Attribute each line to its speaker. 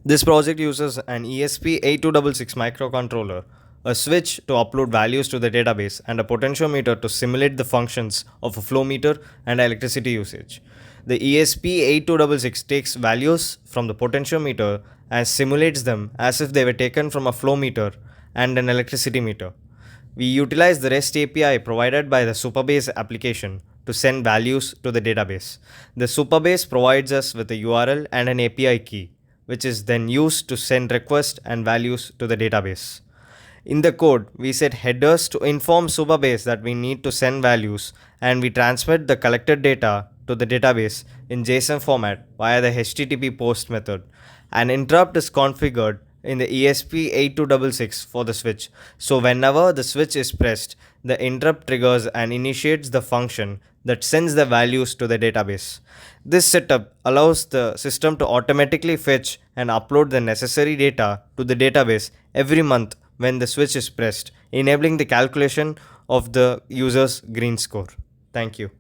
Speaker 1: This project uses an ESP8266 microcontroller, a switch to upload values to the database, and a potentiometer to simulate the functions of a flow meter and electricity usage. The ESP8266 takes values from the potentiometer and simulates them as if they were taken from a flow meter and an electricity meter. We utilize the REST API provided by the Supabase application to send values to the database. The Supabase provides us with a URL and an API key, which is then used to send requests and values to the database. In the code, we set headers to inform Supabase that we need to send values, and we transmit the collected data to the database in JSON format via the HTTP post method. An interrupt is configured in the ESP8266 for the switch. So whenever the switch is pressed, the interrupt triggers and initiates the function that sends the values to the database. This setup allows the system to automatically fetch and upload the necessary data to the database every month when the switch is pressed, enabling the calculation of the user's green score. Thank you.